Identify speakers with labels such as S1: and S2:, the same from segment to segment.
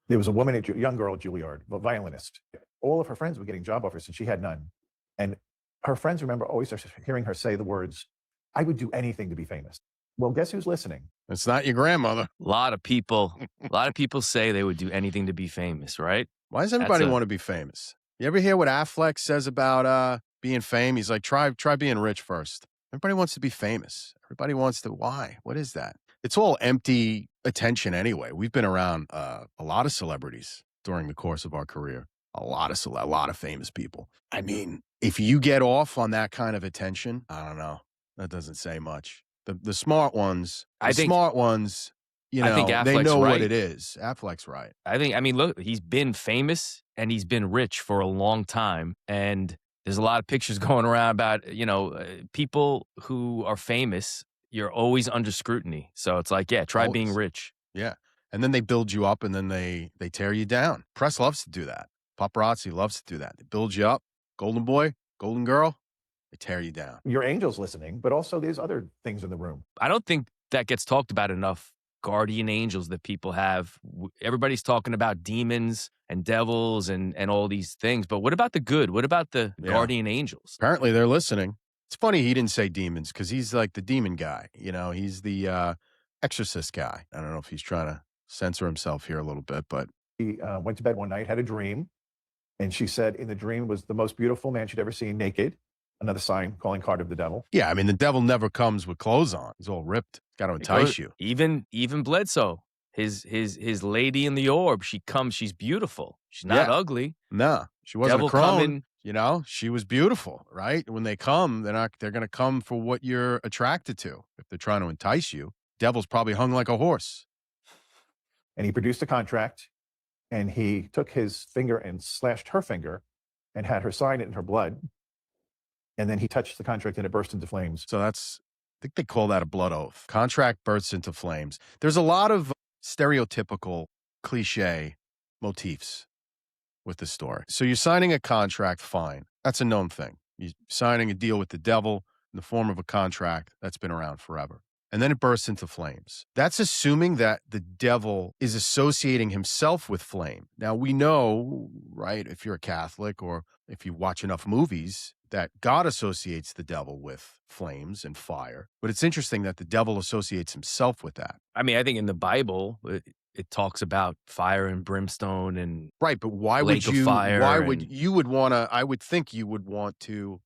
S1: There was a woman, a young girl at Juilliard, a violinist. All of her friends were getting job offers, and she had none. And her friends remember always hearing her say the words, "I would do anything to be famous." Well, guess who's listening?
S2: It's not your grandmother.
S3: A lot of people say they would do anything to be famous, right?
S2: Why does everybody want to be famous? You ever hear what Affleck says about being famous? He's like, try being rich first. Everybody wants to be famous. Everybody wants to. Why? What is that? It's all empty attention anyway. We've been around a lot of celebrities during the course of our career. A lot of famous people. I mean, if you get off on that kind of attention, I don't know. That doesn't say much. The smart ones, you know,
S3: I think Affleck's
S2: they know
S3: right.
S2: what it is. Affleck's right.
S3: I mean, look, he's been famous and he's been rich for a long time. And there's a lot of pictures going around about, you know, people who are famous, you're always under scrutiny. So it's like, yeah, try being rich.
S2: Yeah. And then they build you up and then they tear you down. Press loves to do that. Paparazzi loves to do that. They build you up. Golden boy, golden girl, they tear you down.
S1: Your angel's listening, but also there's other things in the room.
S3: I don't think that gets talked about enough. Guardian angels that people have. Everybody's talking about demons and devils and all these things. But what about the good? What about the guardian angels?
S2: Apparently they're listening. It's funny he didn't say demons because he's like the demon guy. You know, he's the exorcist guy. I don't know if he's trying to censor himself here a little bit, but.
S1: He went to bed one night, had a dream, and she said in the dream was the most beautiful man she'd ever seen naked. Another sign, calling card of the devil.
S2: Yeah, I mean, the devil never comes with clothes on. He's all ripped. Got to entice you.
S3: Even Bledsoe, his lady in the orb, she's beautiful. She's not ugly.
S2: No, she wasn't
S3: devil
S2: a crone.
S3: Coming.
S2: You know, she was beautiful, right? When they come, they're going to come for what you're attracted to. If they're trying to entice you, devil's probably hung like a horse.
S1: And he produced a contract, and he took his finger and slashed her finger and had her sign it in her blood. And then he touched the contract and it burst into flames.
S2: So I think they call that a blood oath. Contract bursts into flames. There's a lot of stereotypical cliche motifs with the story. So you're signing a contract, fine. That's a known thing. You're signing a deal with the devil in the form of a contract that's been around forever. And then it bursts into flames. That's assuming that the devil is associating himself with flame. Now we know, right, if you're a Catholic or if you watch enough movies, that God associates the devil with flames and fire. But it's interesting that the devil associates himself with that.
S3: I mean, I think in the Bible, it talks about fire and brimstone and
S2: right. But why would you? Why would you would want to? I would think you would want to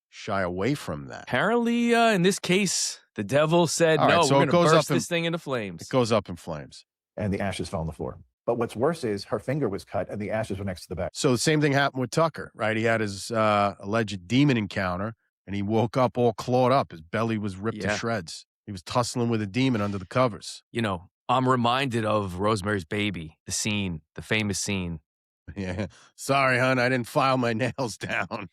S2: shy away from that.
S3: Apparently, in this case, the devil said, "No, we're going to burst this thing into flames."
S2: It goes up in flames,
S1: and the ashes fell on the floor. But what's worse is her finger was cut and the ashes were next to the bed.
S2: So the same thing happened with Tucker, right? He had his alleged demon encounter and he woke up all clawed up. His belly was ripped to shreds. He was tussling with a demon under the covers.
S3: You know, I'm reminded of Rosemary's Baby, the famous scene.
S2: Yeah. Sorry, hon, I didn't file my nails down.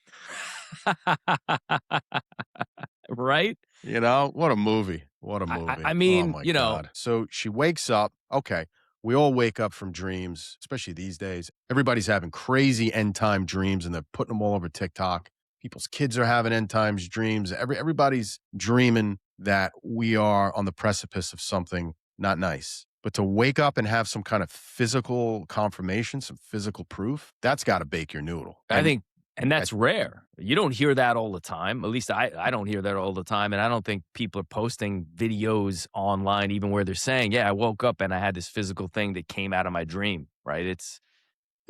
S3: Right?
S2: You know, what a movie. What a movie.
S3: I mean,
S2: oh God. So she wakes up. Okay. We all wake up from dreams, especially these days. Everybody's having crazy end time dreams and they're putting them all over TikTok. People's kids are having end times dreams. Everybody's dreaming that we are on the precipice of something not nice. But to wake up and have some kind of physical confirmation, some physical proof, that's got to bake your noodle.
S3: And that's rare. You don't hear that all the time. At least I don't hear that all the time. And I don't think people are posting videos online, even where they're saying, yeah, I woke up and I had this physical thing that came out of my dream, right? It's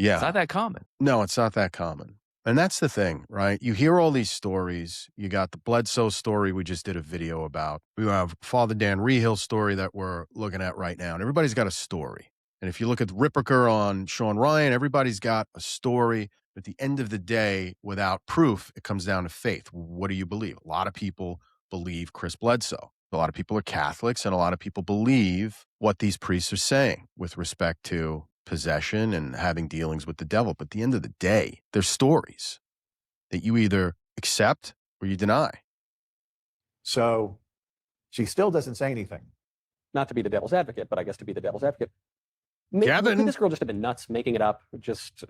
S3: not that common.
S2: No, it's not that common. And that's the thing, right? You hear all these stories. You got the Bledsoe story we just did a video about. We have Father Dan Reehil's story that we're looking at right now. And everybody's got a story. And if you look at Ripperker on Sean Ryan, everybody's got a story. At the end of the day, without proof, it comes down to faith. What do you believe? A lot of people believe Chris Bledsoe. A lot of people are Catholics, and a lot of people believe what these priests are saying with respect to possession and having dealings with the devil. But at the end of the day, they're stories that you either accept or you deny.
S1: So she still doesn't say anything.
S4: Not to be the devil's advocate, but I guess to be the devil's advocate.
S2: Gavin.
S4: Could this girl just have been nuts, making it up? Just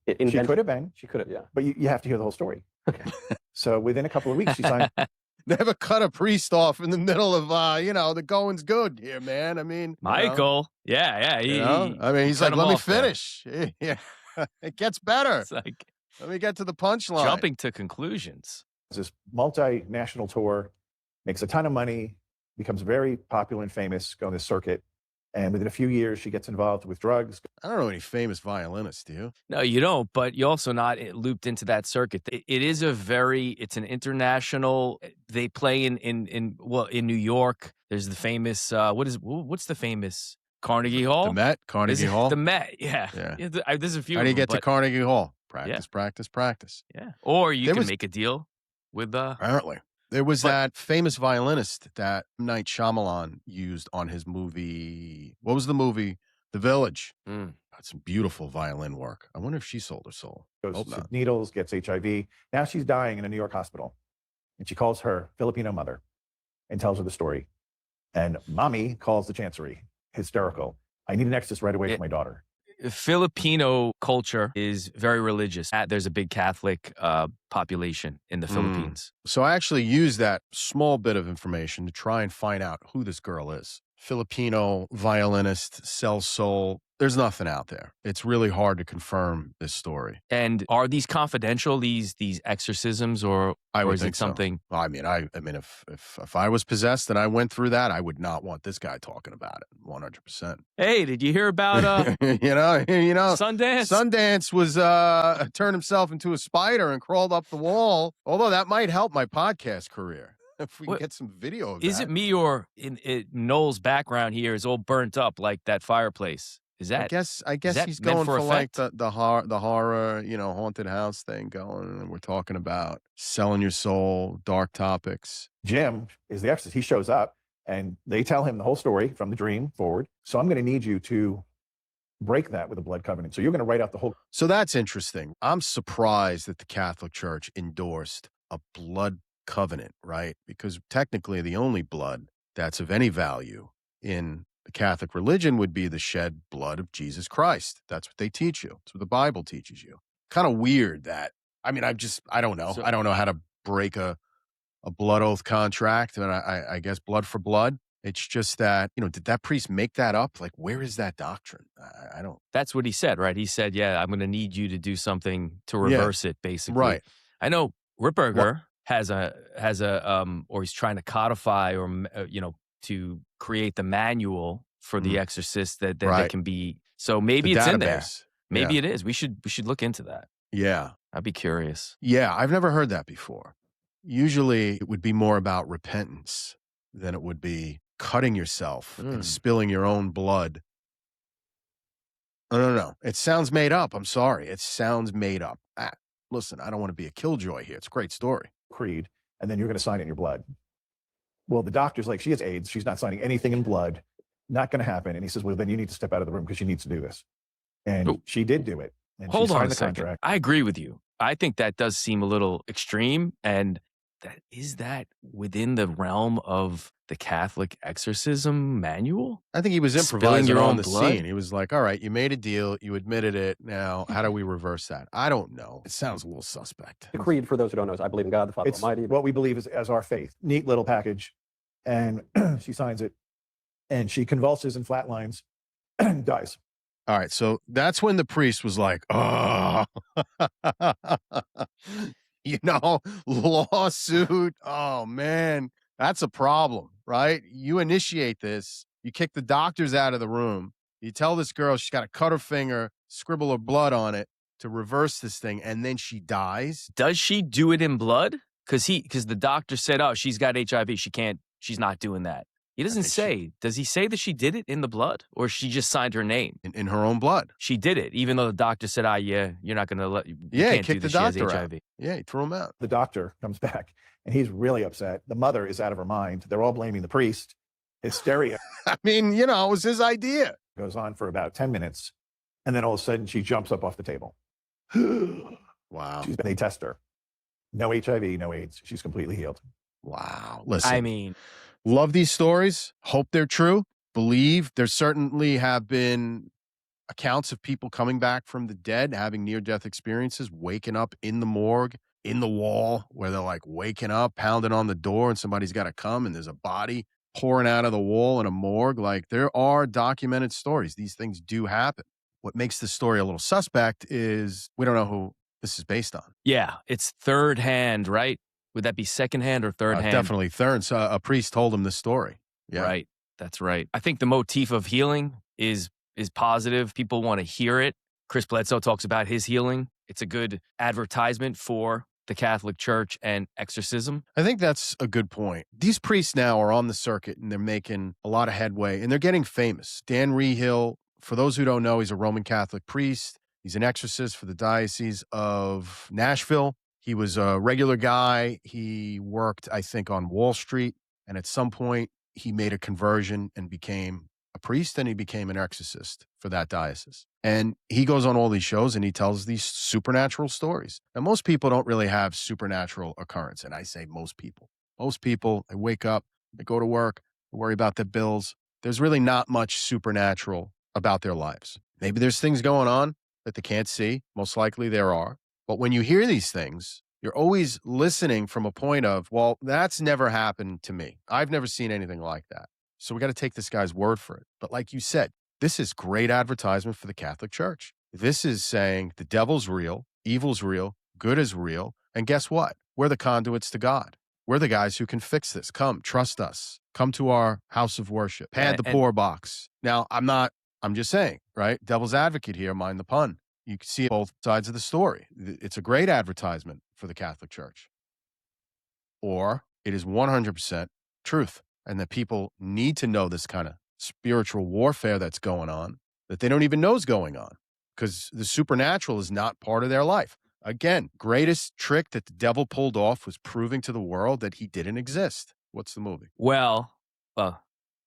S1: she could have been.
S4: She could have, yeah.
S1: But you have to hear the whole story.
S4: Okay.
S1: So within a couple of weeks, she signed.
S2: never cut a priest off in the middle of, the going's good here, man. I mean,
S3: Michael. Yeah.
S2: I mean, he's
S3: cut
S2: like,
S3: him
S2: let me
S3: off there.
S2: finish. Yeah. It gets better.
S3: It's like
S2: Let me get to the punchline.
S3: jumping to conclusions.
S1: This multinational tour, makes a ton of money, becomes very popular and famous on this circuit. And within a few years, she gets involved with drugs.
S2: I don't know any famous violinists, do you?
S3: No, you don't, but you're also not looped into that circuit. It's an international, they play in New York. There's the famous, what's the famous Carnegie Hall?
S2: The Met, Carnegie Hall.
S3: The Met, yeah.
S2: Yeah.
S3: There's a few
S2: How
S3: of
S2: do you
S3: them,
S2: get to
S3: but-
S2: Carnegie Hall? Practice.
S3: Yeah. Or you
S2: There
S3: can
S2: was-
S3: make a deal with
S2: Apparently. There was
S3: But-
S2: that famous violinist that M. Night Shyamalan used on his movie. What was the movie? The Village.
S3: Mm.
S2: That's some beautiful violin work. I wonder if she sold her soul.
S1: Goes
S2: Hope
S1: to
S2: not.
S1: needles, gets HIV. Now she's dying in a New York hospital. And she calls her Filipino mother and tells her the story. And mommy calls the chancery, hysterical. I need an exorcist right away for my daughter.
S3: Filipino culture is very religious. There's a big Catholic population in the Philippines.
S2: So I actually used that small bit of information to try and find out who this girl is. Filipino violinist, sells soul. There's nothing out there. It's really hard to confirm this story.
S3: And are these confidential, these exorcisms, or
S2: would
S3: is
S2: think
S3: it
S2: so.
S3: something?
S2: I mean, if I was possessed and I went through that, I would not want this guy talking about it. 100%.
S3: Hey, did you hear about Sundance?
S2: Sundance was turned himself into a spider and crawled up the wall. Although that might help my podcast career if we can get some video of
S3: Is
S2: that.
S3: it me or Knowles' background here is all burnt up like that fireplace? Is that?
S2: I guess
S3: that
S2: he's
S3: meant
S2: going
S3: for
S2: for like
S3: effect?
S2: the horror, haunted house thing going. And we're talking about selling your soul, dark topics.
S1: Jim is the exorcist. He shows up and they tell him the whole story from the dream forward. So I'm going to need you to break that with a blood covenant. So you're going to write out the whole.
S2: So that's interesting. I'm surprised that the Catholic Church endorsed a blood covenant, right? Because technically the only blood that's of any value in the Catholic religion would be the shed blood of Jesus Christ. That's what they teach you. That's what the Bible teaches you. Kind of weird that, I don't know.
S3: So-
S2: I don't know how to break a blood oath contract. And I guess blood for blood. It's just that, did that priest make that up? Like, where is that doctrine? I don't.
S3: That's what he said, right? He said, "Yeah, I'm going to need you to do something to reverse it." Basically,
S2: Right.
S3: I know Ripperger has a or he's trying to codify or to create the manual for the Exorcist that
S2: Right.
S3: can be. So maybe
S2: The
S3: it's in there.
S2: database.
S3: Maybe
S2: Yeah.
S3: it is. We should look into that.
S2: Yeah.
S3: I'd be curious.
S2: Yeah. I've never heard that before. Usually it would be more about repentance than it would be cutting yourself and spilling your own blood. I don't know. It sounds made up. I'm sorry. It sounds made up. Listen, I don't want to be a killjoy here. It's a great story.
S1: Creed, and then you're going to sign it in your blood. Well, the doctor's like, she has AIDS. She's not signing anything in blood. Not going to happen. And he says, well, then you need to step out of the room because she needs to do this. And she did do it. And
S3: Hold
S1: she
S3: on
S1: signed
S3: a
S1: the
S3: second.
S1: contract.
S3: I agree with you. I think that does seem a little extreme. And that within the realm of the Catholic exorcism manual?
S2: I think he was
S3: Spilling
S2: improvising
S3: your
S2: on
S3: own
S2: the
S3: blood?
S2: scene. He was like, all right, you made a deal. You admitted it. Now, how do we reverse that? I don't know. It sounds a little suspect.
S4: The creed, for those who don't know, is I believe in God, the Father
S1: It's
S4: Almighty.
S1: what we believe is as our faith. Neat little package. And she signs it. And she convulses and flatlines and dies.
S2: All right. So that's when the priest was like, oh, lawsuit. Oh, man, that's a problem, right? You initiate this. You kick the doctors out of the room. You tell this girl she's got to cut her finger, scribble her blood on it to reverse this thing. And then she dies.
S3: Does she do it in blood? Because the doctor said, oh, she's got HIV. She's not doing that. He doesn't
S2: think
S3: say. Does he say that she did it in the blood, or she just signed her name?
S2: In her own blood.
S3: She did it, even though the doctor said, yeah, you're not going to let. You
S2: Yeah, he
S3: can't do
S2: kicked the
S3: this. She has
S2: doctor out.
S3: HIV.
S2: Yeah, he threw him out.
S1: The doctor comes back and he's really upset. The mother is out of her mind. They're all blaming the priest. Hysteria
S2: I mean, it was his idea.
S1: goes on for about 10 minutes. And then all of a sudden she jumps up off the table.
S2: Wow.
S1: They test her. No HIV, no AIDS. She's completely healed.
S2: Wow. Listen.
S3: I mean,
S2: Love these stories. Hope they're true. Believe. There certainly have been accounts of people coming back from the dead, having near-death experiences, waking up in the morgue, in the wall where they're like waking up, pounding on the door, and somebody's got to come, and there's a body pouring out of the wall in a morgue. Like, there are documented stories. These things do happen. What makes the story a little suspect is we don't know who this is based on.
S3: Yeah, it's third hand, right? Would that be second hand or third hand?
S2: Definitely third. So a priest told him this story. Yeah.
S3: Right. That's right. I think the motif of healing is positive. People want to hear it. Chris Bledsoe talks about his healing. It's a good advertisement for the Catholic Church and exorcism.
S2: I think that's a good point. These priests now are on the circuit and they're making a lot of headway and they're getting famous. Dan Reehil, for those who don't know, he's a Roman Catholic priest. He's an exorcist for the Diocese of Nashville. He was a regular guy. He worked, I think, on Wall Street. And at some point, he made a conversion and became a priest, and he became an exorcist for that diocese. And he goes on all these shows and he tells these supernatural stories. And most people don't really have supernatural occurrence. And I say most people. Most people, they wake up, they go to work, they worry about their bills. There's really not much supernatural about their lives. Maybe there's things going on that they can't see. Most likely there are. But when you hear these things, you're always listening from a point of, well, that's never happened to me. I've never seen anything like that. So we got to take this guy's word for it. But like you said, this is great advertisement for the Catholic Church. This is saying the devil's real, evil's real, good is real. And guess what? We're the conduits to God. We're the guys who can fix this. Come, trust us. Come to our house of worship. Pad the poor box. Now, I'm just saying, right? Devil's advocate here, mind the pun. You can see both sides of the story. It's a great advertisement for the Catholic Church. Or it is 100% truth. And that people need to know this kind of spiritual warfare that's going on, that they don't even know is going on, because the supernatural is not part of their life. Again, greatest trick that the devil pulled off was proving to the world that he didn't exist. What's the movie?
S3: Well,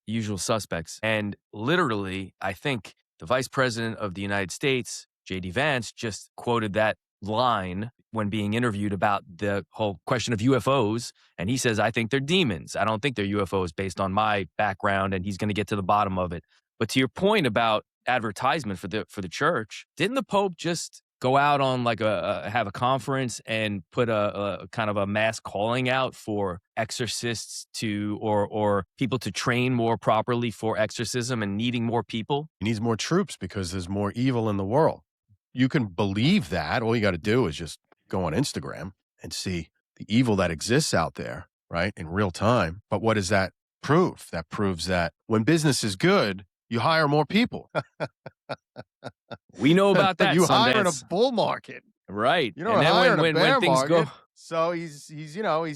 S3: Usual Suspects. And literally, I think the Vice President of the United States, J.D. Vance, just quoted that line when being interviewed about the whole question of UFOs. And he says, I think they're demons. I don't think they're UFOs based on my background. And he's going to get to the bottom of it. But to your point about advertisement for the church, didn't the Pope just go out on like have a conference and put a kind of a mass calling out for exorcists to, or people to train more properly for exorcism and needing more people?
S2: He needs more troops because there's more evil in the world. You can believe that. All you got to do is just go on Instagram and see the evil that exists out there, right, in real time. But what does that prove? That proves that when business is good, you hire more people.
S3: We know about that.
S2: You
S3: Sundance.
S2: hire in a bull market,
S3: right?
S2: You don't
S3: and then
S2: hire
S3: when
S2: in a bear
S3: things
S2: market.
S3: go.
S2: So he's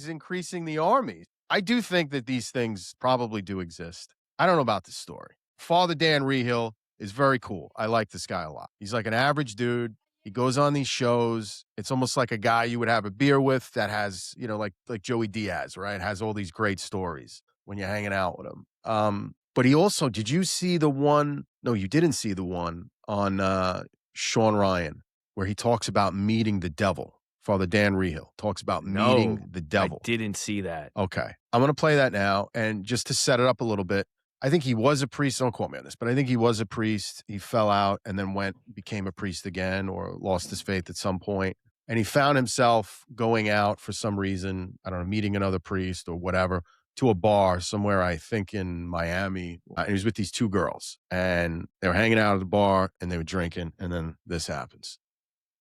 S2: increasing the army. I do think that these things probably do exist. I don't know about this story. Father Dan Reehil is very cool. I like this guy a lot. He's like an average dude. He goes on these shows. It's almost like a guy you would have a beer with that has, like Joey Diaz, right? Has all these great stories when you're hanging out with him. But he also, did you see the one? No, you didn't see the one on Sean Ryan where he talks about meeting the devil. Father Dan Reehil talks about meeting the devil.
S3: I didn't see that.
S2: Okay. I'm going to play that now. And just to set it up a little bit, I think he was a priest. Don't quote me on this, but I think he was a priest. He fell out and then became a priest again, or lost his faith at some point. And he found himself going out for some reason, I don't know, meeting another priest or whatever, to a bar somewhere, I think in Miami. And he was with these two girls and they were hanging out at the bar and they were drinking. And then this happens.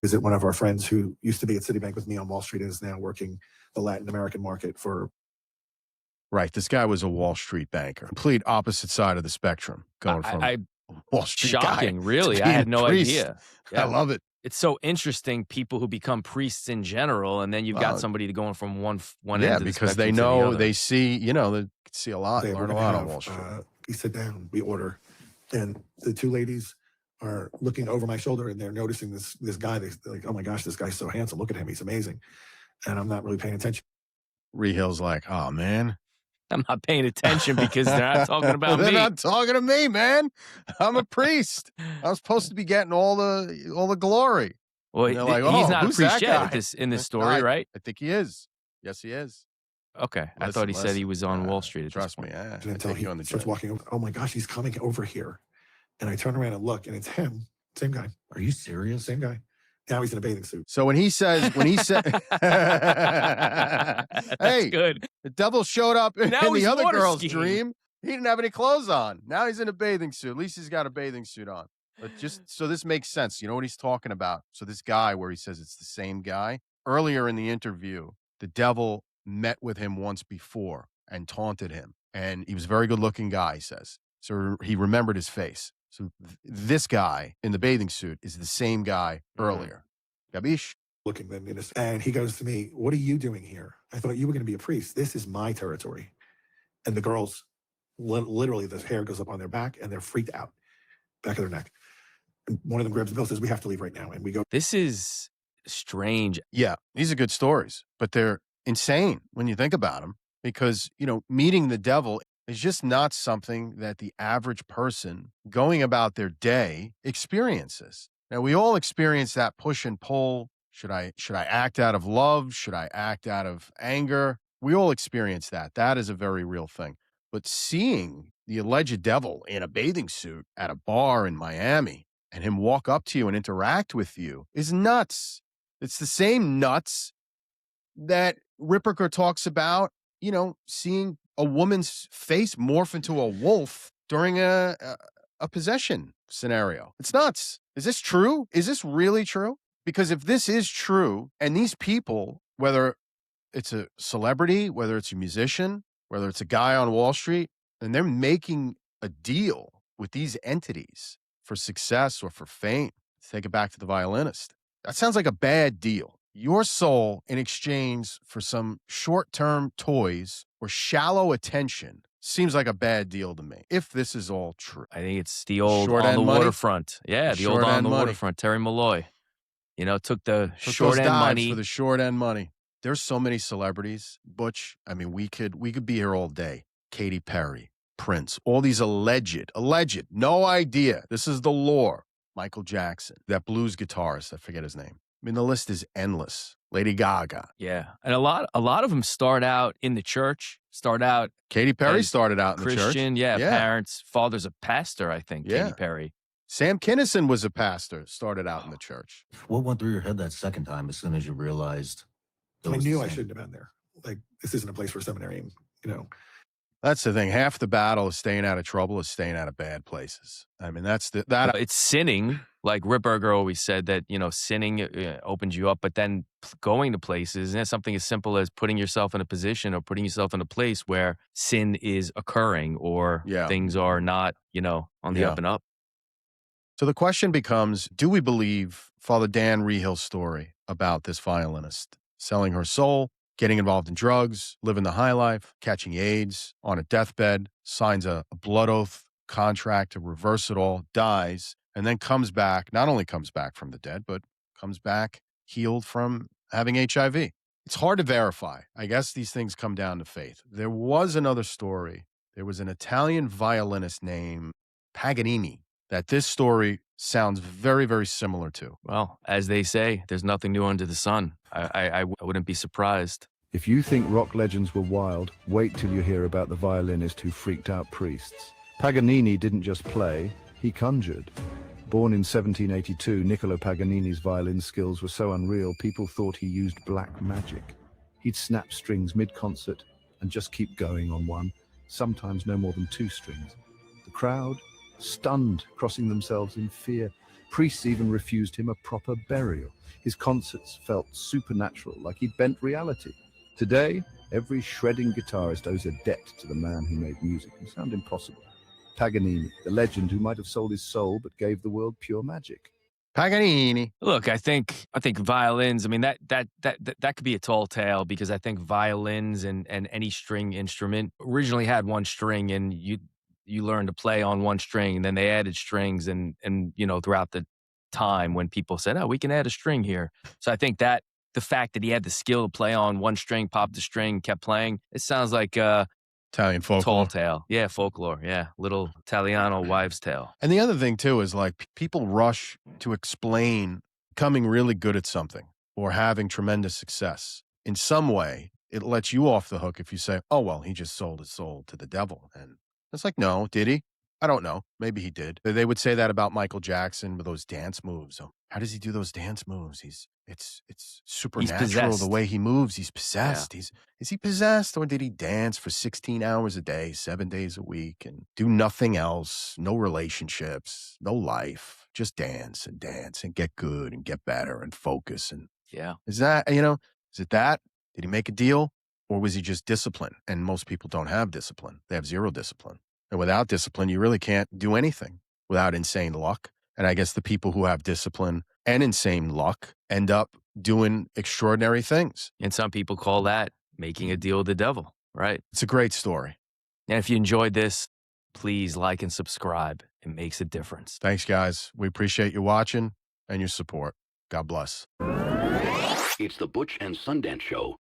S1: Visit one of our friends who used to be at Citibank with me on Wall Street and is now working the Latin American market for.
S2: Right. This guy was a Wall Street banker, complete opposite side of the spectrum, going from Wall Street
S3: shocking,
S2: guy
S3: really. I had no idea.
S2: Yeah. I love it.
S3: It's so interesting, people who become priests in general, and then you've got somebody going from one end of the
S2: because they
S3: spectrum to
S2: know,
S3: the other.
S2: they see, they see a lot,
S1: They
S2: learn a
S1: were
S2: lot
S1: gonna
S2: on Wall
S1: have,
S2: Street.
S1: We sit down, we order, and the two ladies are looking over my shoulder and they're noticing this guy. They're like, oh my gosh, this guy's so handsome. Look at him. He's amazing. And I'm not really paying attention.
S2: Reehil's like, oh man,
S3: I'm not paying attention because they're not talking about
S2: they're
S3: me.
S2: not talking to me, man. I'm a priest. I'm supposed to be getting all the glory.
S3: Well,
S2: And they're like,
S3: he's
S2: oh,
S3: not a
S2: who's
S3: priest
S2: that
S3: yet
S2: guy?
S3: in this story, right?
S2: I think he is. Yes, he is.
S3: Okay. I thought he said he was on Wall Street at
S2: Trust
S3: this
S2: me.
S3: point.
S2: I
S1: Until
S2: take
S1: he
S2: you on the
S1: starts
S2: journey.
S1: walking over. Oh my gosh, he's coming over here. And I turn around and look, and it's him. Same guy.
S5: Are you serious?
S1: Same guy.
S5: Now he's in a bathing suit.
S2: So when he said,
S3: That's
S2: hey,
S3: good.
S2: the devil showed up in
S3: Now
S2: the
S3: he's
S2: other
S3: water
S2: girl's
S3: skiing.
S2: dream. He didn't have any clothes on. Now he's in a bathing suit. At least he's got a bathing suit on. But just so this makes sense, you know what he's talking about? So this guy where he says it's the same guy, earlier in the interview, the devil met with him once before and taunted him. And he was a very good looking guy, he says. So he remembered his face. So this guy in the bathing suit is the same guy earlier. Gabish?
S5: Looking at me, and he goes to me, "What are you doing here? I thought you were going to be a priest. This is my territory." And the girls, literally, the hair goes up on their back, and they're freaked out, back of their neck. And one of them grabs the bill, says, "We have to leave right now." And we go.
S3: This is strange.
S2: Yeah, these are good stories, but they're insane when you think about them because, you know, meeting the devil is just not something that the average person going about their day experiences. Now, we all experience that push and pull. Should I act out of love? Should I act out of anger? We all experience that. That is a very real thing. But seeing the alleged devil in a bathing suit at a bar in Miami and him walk up to you and interact with you is nuts. It's the same nuts that Ripperger talks about, you know, seeing a woman's face morph into a wolf during a possession scenario. It's nuts. Is this true? Is this really true? Because if this is true, and these people, whether it's a celebrity, whether it's a musician, whether it's a guy on Wall Street, and they're making a deal with these entities for success or for fame, let's take it back to the violinist. That sounds like a bad deal. Your soul in exchange for some short-term toys or shallow attention seems like a bad deal to me, if this is all true.
S3: I think it's the old
S2: Short
S3: on
S2: end
S3: the
S2: money?
S3: waterfront. Yeah, the old
S2: Short
S3: on
S2: end
S3: the
S2: money.
S3: waterfront. Terry Malloy, you know, took the
S2: Took
S3: short
S2: those
S3: end
S2: dives
S3: money.
S2: for the short end money. There's so many celebrities, Butch. I mean, we could be here all day. Katy Perry, Prince, all these alleged, no idea. This is the lore. Michael Jackson, that blues guitarist, I forget his name. I mean, the list is endless. Lady Gaga.
S3: Yeah, and a lot of them start out in the church. Start out
S2: Katy Perry
S3: as
S2: started out in the church.
S3: Christian. Yeah, parents, father's a pastor. I think.
S2: Yeah.
S3: Katy Perry.
S2: Sam Kinison was a pastor, started out in the church.
S6: What went through your head that second time as soon as you realized?
S5: I knew I shouldn't have been there. Like, this isn't a place for a seminary, you know.
S2: That's the thing. Half the battle is staying out of trouble, is staying out of bad places. I mean,
S3: It's sinning. Like Ripperger always said that, you know, sinning opens you up, but then going to places, and something as simple as putting yourself in a position or putting yourself in a place where sin is occurring or things are not, you know, on the up and up.
S2: So the question becomes, do we believe Father Dan Reehil's story about this violinist selling her soul, getting involved in drugs, living the high life, catching AIDS, on a deathbed, signs a blood oath contract to reverse it all, dies, and then comes back, not only comes back from the dead, but comes back healed from having HIV. It's hard to verify. I guess these things come down to faith. There was another story. There was an Italian violinist named Paganini that this story sounds very, very similar to.
S3: Well, as they say, there's nothing new under the sun. I wouldn't be surprised.
S7: If you think rock legends were wild, wait till you hear about the violinist who freaked out priests. Paganini didn't just play, he conjured. Born in 1782, Niccolo Paganini's violin skills were so unreal, people thought he used black magic. He'd snap strings mid-concert and just keep going on one, sometimes no more than 2 strings. The crowd, stunned, crossing themselves in fear. Priests even refused him a proper burial. His concerts felt supernatural, like he'd bent reality. Today, every shredding guitarist owes a debt to the man who made music. It sounds impossible. Paganini, the legend who might have sold his soul but gave the world pure magic.
S2: Paganini.
S3: Look, I think violins. I mean, that could be a tall tale because I think violins and any string instrument originally had one string, and you learn to play on one string, and then they added strings, and you know, throughout the time when people said, "Oh, we can add a string here." So I think that the fact that he had the skill to play on one string, popped the string, kept playing, it sounds like
S2: Italian folklore.
S3: Tall tale. Yeah, folklore. Yeah, little Italiano wives' tale.
S2: And the other thing, too, is like people rush to explain becoming really good at something or having tremendous success. In some way, it lets you off the hook if you say, oh, well, he just sold his soul to the devil. And it's like, no, did he? I don't know. Maybe he did. They would say that about Michael Jackson with those dance moves. Oh, how does he do those dance moves? It's supernatural the
S3: possessed.
S2: way he moves. He's possessed. Is he possessed, or did he dance for 16 hours a day, 7 days a week, and do nothing else? No relationships, no life, just dance and get good and get better and focus. And
S3: Yeah.
S2: is it that? Did he make a deal, or was he just disciplined? And most people don't have discipline. They have zero discipline. And without discipline, you really can't do anything without insane luck. And I guess the people who have discipline and insane luck end up doing extraordinary things.
S3: And some people call that making a deal with the devil, right?
S2: It's a great story.
S3: And if you enjoyed this, please like and subscribe. It makes a difference.
S2: Thanks, guys. We appreciate you watching and your support. God bless.
S8: It's the Butch and Sundance Show.